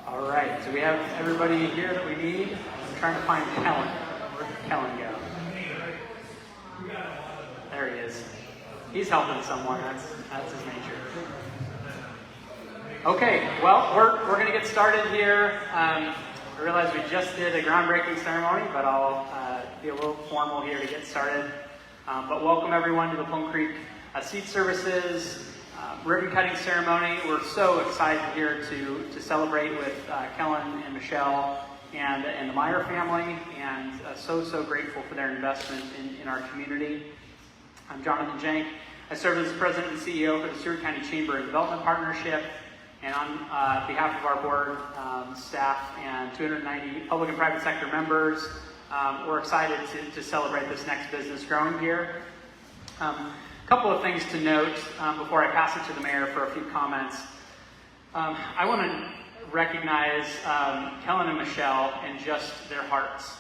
All right, so we have everybody here that we need. I'm trying to find Kellen. Where'd Kellen go? There he is. He's helping someone. That's his nature. Okay, well, we're going to get started here. I realize we just did a groundbreaking ceremony, but I'll be a little formal here to get started. But welcome everyone to the Plum Creek Seed Services ribbon cutting ceremony. We're so excited here to celebrate with Kellen and Michelle and the Meyer family, and so grateful for their investment in our community. I'm Jonathan Jank. I serve as the President and CEO for the Stewart County Chamber and Development Partnership, and on behalf of our board, staff, and 290 public and private sector members, we're excited to celebrate this next business growing year. A couple of things to note before I pass it to the mayor for a few comments. I want to recognize Kellen and Michelle and just their hearts.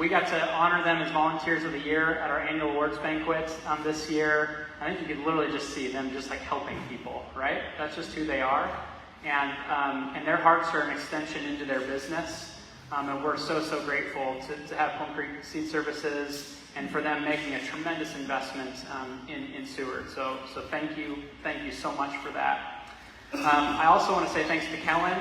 We got to honor them as Volunteers of the Year at our annual awards banquet this year. I think you could literally just see them just like helping people, right? That's just who they are. And their hearts are an extension into their business. And we're so grateful to have Plum Creek Seed Services and for them making a tremendous investment in Seward. So thank you so much for that. I also want to say thanks to Kellen,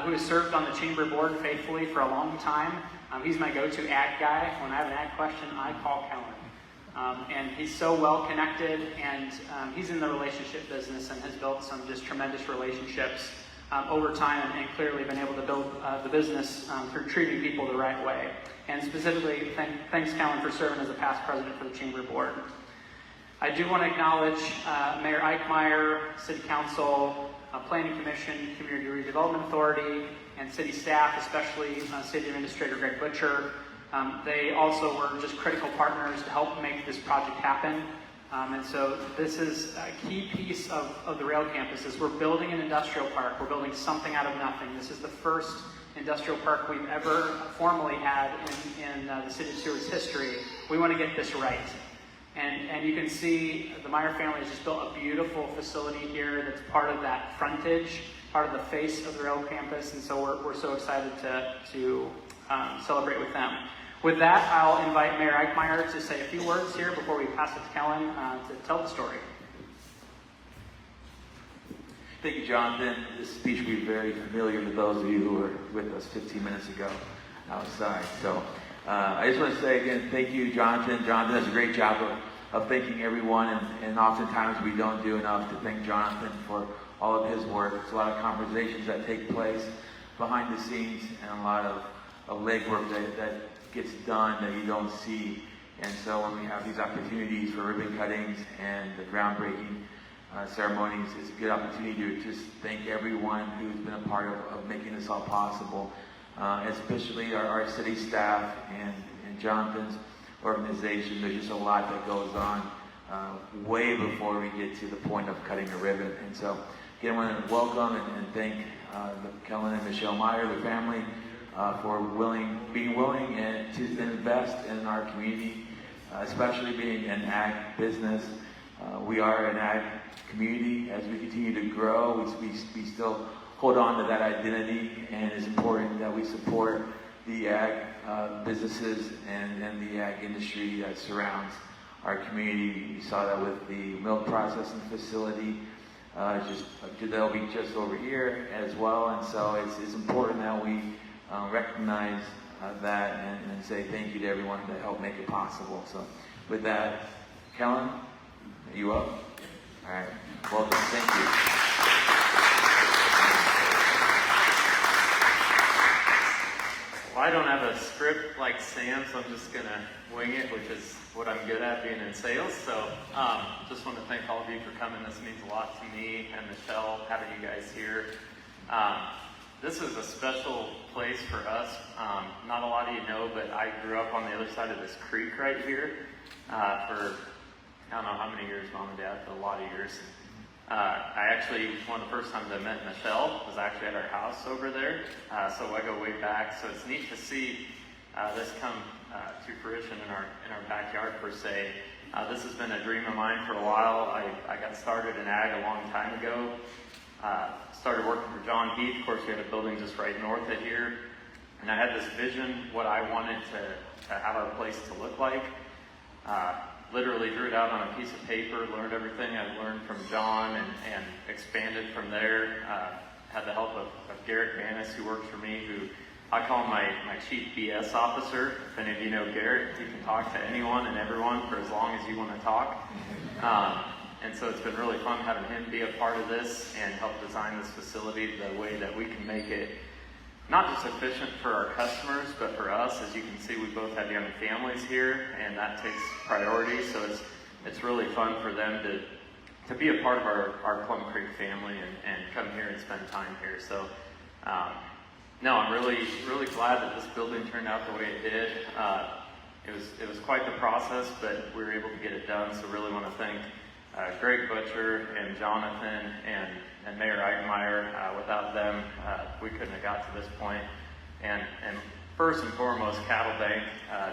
who has served on the chamber board faithfully for a long time. He's my go-to ag guy. When I have an ag question, I call Kellen. And he's so well connected, and he's in the relationship business and has built some just tremendous relationships over time, and clearly been able to build the business through treating people the right way. And specifically, thanks Kellen for serving as a past president for the Chamber Board. I do want to acknowledge Mayor Eichmeyer, City Council, Planning Commission, Community Redevelopment Authority, and city staff, especially City Administrator Greg Butcher. They also were just critical partners to help make this project happen. And so this is a key piece of the rail campus. Is we're building an industrial park. We're building something out of nothing. This is the first industrial park we've ever formally had in the City of Seward's history. We want to get this right. And you can see the Meyer family has just built a beautiful facility here that's part of that frontage, part of the face of the rail campus, and so we're so excited to celebrate with them. With that, I'll invite Mayor Eichmeyer to say a few words here before we pass it to Kellen to tell the story. Thank you, Jonathan. This speech will be very familiar to those of you who were with us 15 minutes ago outside. So I just want to say again, thank you, Jonathan. Jonathan does a great job of thanking everyone, and oftentimes we don't do enough to thank Jonathan for all of his work. It's a lot of conversations that take place behind the scenes, and a lot of legwork that gets done that you don't see. And so when we have these opportunities for ribbon cuttings and the groundbreaking ceremonies, it's a good opportunity to just thank everyone who's been a part of making this all possible, especially our city staff and Jonathan's organization. There's just a lot that goes on way before we get to the point of cutting a ribbon. And so again, I want to welcome and thank Kellen and Michelle Meyer, the family, for being willing and to invest in our community, especially being an ag business. We are an ag community. As we continue to grow, we still hold on to that identity, and it's important that we support the ag businesses and the ag industry that surrounds our community. We saw that with the milk processing facility. They'll be just over here as well, and so it's important that we recognize that and say thank you to everyone that helped make it possible. So with that, Kellen, are you up? All right, welcome, thank you. Well, I don't have a script like Sam, so I'm just going to wing it, which is what I'm good at, being in sales. So just want to thank all of you for coming. This means a lot to me and Michelle, having you guys here. This is a special place for us. Not a lot of you know, but I grew up on the other side of this creek right here for, I don't know how many years, Mom and Dad, but a lot of years. I actually, one of the first times I met Michelle was actually at our house over there. So I go way back. So it's neat to see this come to fruition in our backyard per se. This has been a dream of mine for a while. I got started in ag a long time ago. started working for John Heath. Of course, we had a building just right north of here. And I had this vision, what I wanted to have our place to look like. Literally drew it out on a piece of paper, learned everything I learned from John, and expanded from there. Had the help of Garrett Manis, who works for me, who I call my chief BS officer. If any of you know Garrett, you can talk to anyone and everyone for as long as you want to talk. And so it's been really fun having him be a part of this and help design this facility the way that we can make it not just efficient for our customers, but for us. As you can see, we both have young families here, and that takes priority. So it's really fun for them to be a part of our Plum Creek family and come here and spend time here. So no, I'm really glad that this building turned out the way it did. It was quite the process, but we were able to get it done. So really want to thank Greg Butcher and Jonathan and Mayor Eigenmeyer. Without them, we couldn't have got to this point. And first and foremost, Cattle Bank,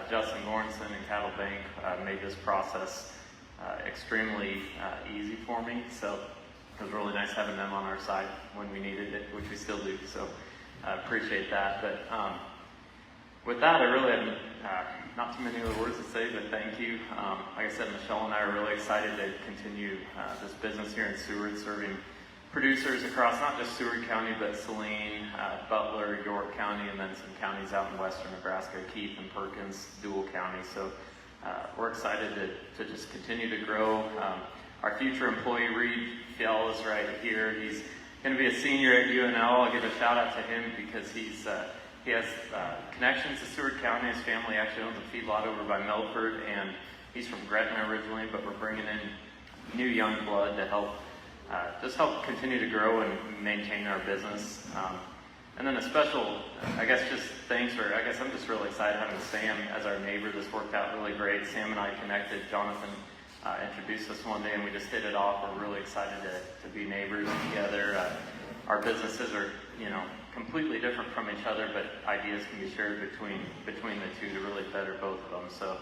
Justin Goranson and Cattle Bank made this process extremely easy for me. So it was really nice having them on our side when we needed it, which we still do. So I appreciate that. But with that, I really have not too many other words to say, but thank you. Like I said, Michelle and I are really excited to continue this business here in Seward, serving producers across not just Seward County, but Saline, Butler, York County, and then some counties out in western Nebraska, Keith and Perkins, Dual County. So we're excited to just continue to grow. Our future employee, Reed Fjell, is right here. He's going to be a senior at UNL. I'll give a shout out to him because he has connections to Seward County. His family actually owns a feedlot over by Milford, and he's from Gretna originally, but we're bringing in new young blood to help continue to grow and maintain our business. And then a special, I guess, just thanks for, I guess I'm just really excited having Sam as our neighbor. This worked out really great. Sam and I connected. Jonathan introduced us one day and we just hit it off. We're really excited to be neighbors together. Our businesses are, completely different from each other, but ideas can be shared between the two to really better both of them. So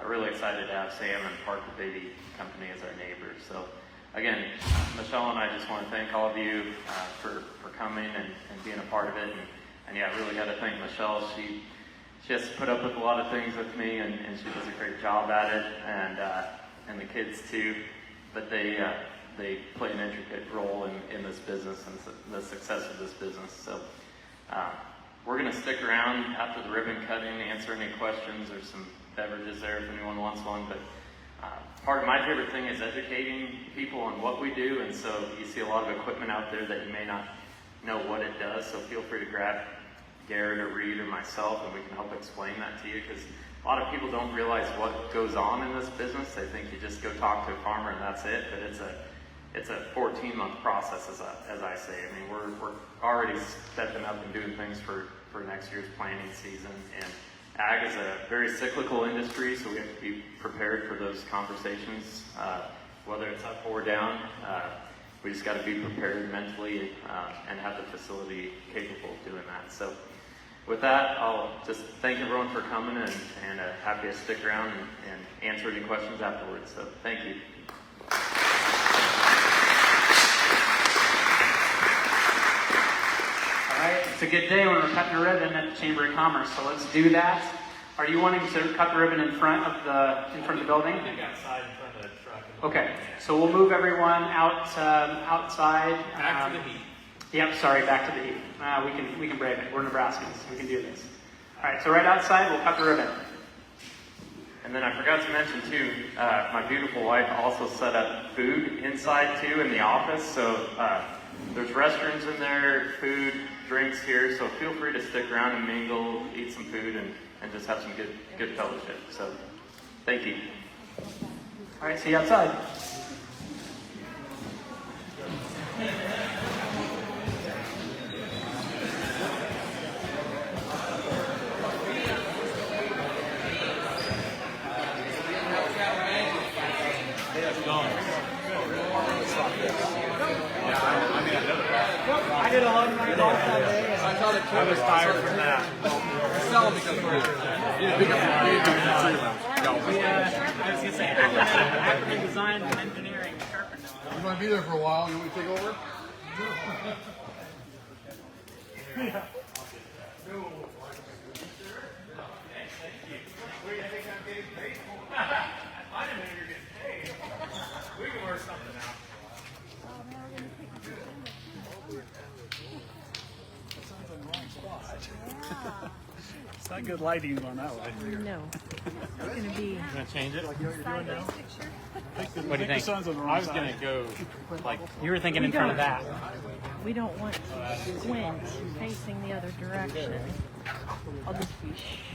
really excited to have Sam and Park the Baby Company as our neighbors. So again, Michelle and I just want to thank all of you for coming and being a part of it. And yeah, I really got to thank Michelle. She has to put up with a lot of things with me, and she does a great job at it, and the kids too. But they play an intricate role in this business and the success of this business. So we're going to stick around after the ribbon cutting, answer any questions. There's some beverages there if anyone wants one. But part of my favorite thing is educating people on what we do. And so you see a lot of equipment out there that you may not know what it does. So feel free to grab Garrett or Reed or myself, and we can help explain that to you, because a lot of people don't realize what goes on in this business. They think you just go talk to a farmer and that's it, but it's a 14-month process, as I say. I mean, we're already stepping up and doing things for next year's planting season. And ag is a very cyclical industry, so we have to be prepared for those conversations, whether it's up or down. We just got to be prepared mentally and have the facility capable of doing that. So with that, I'll just thank everyone for coming, and happy to stick around and answer any questions afterwards. So thank you. All right, it's a good day when we're cutting a ribbon at the Chamber of Commerce, so let's do that. Are you wanting to cut the ribbon in front of the building? I think outside in front of the truck. Okay, so we'll move everyone outside. Back to the heat. Yep, sorry, back to the heat. We can brave it. We're Nebraskans. We can do this. All right, so right outside, we'll cut the ribbon. And then I forgot to mention too, my beautiful wife also set up food inside too in the office. So there's restrooms in there, food, drinks here. So feel free to stick around and mingle, eat some food, and just have some good fellowship. So thank you. All right, see you outside. I did 11 miles that day. I was tired from that. Sell them because we're I was going to say, acronym design and engineering sharpened. You want to be there for a while? You want me to take over? Where do you think I'm getting paid for? I didn't know you were getting paid. We can work something out. It's not good lighting on that way. No. It's going to be Gonna change it? Like you're doing now? What do you The think? sun's on the wrong I was side. gonna go like You were thinking in front of that. we don't want to squint facing the other direction. I'll just be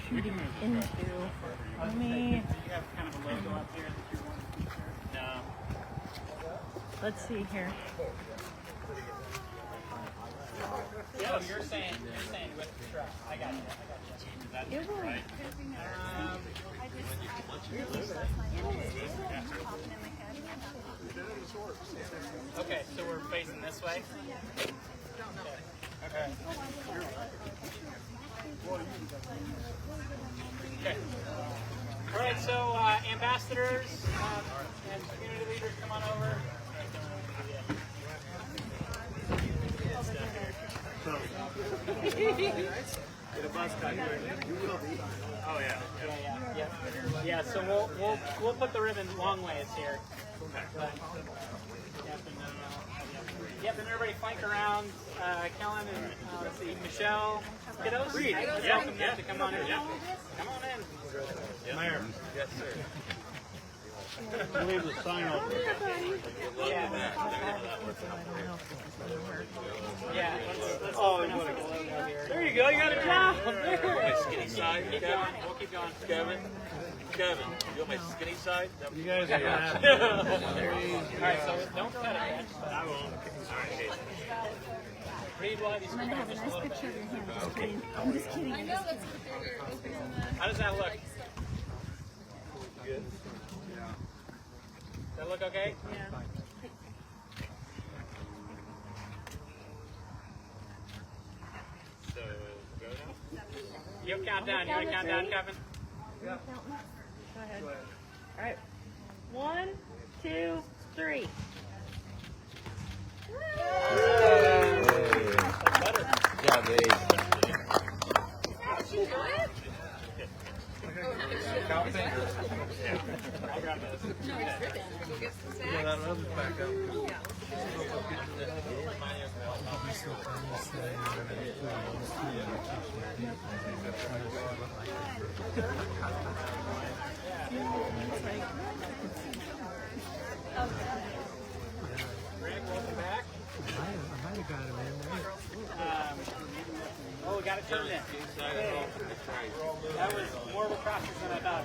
shooting into. Let me. You have kind of a logo up here that you want to feature? No. Let's see here. Yeah, you're saying with the truck. I got you. That's It will. right. Okay, so we're facing this way? Okay. Okay. All right, so ambassadors and community leaders, come on over. Oh yeah. Yeah. So we'll put the ribbon long ways here. Yep, and everybody flank around Kellen and let's see, Michelle, kiddos. Reed, welcome them to come on in. Come on in. Mayor. Yes, sir. Leave the sign open. Yeah. Yeah. Let's open up the logo here. There you go. You got a job. My skinny side, Keep Kevin. going. We'll keep going. Kevin, you want my skinny side? you guys are gonna have All right, so don't cut it yet. I won't. All right, Reed, we'll have you scoot over just a little bit. I'm just kidding. How does that look? Good. Does that look okay? Yeah. So go now. You count down. You want to count down, Kevin? Go ahead. All right. 1, 2, 3. Yeah, babe. Count fingers. I'll grab those. Yeah, that'll back up. Rick, welcome back. Oh, we got it turned in. That was more of a process than I thought.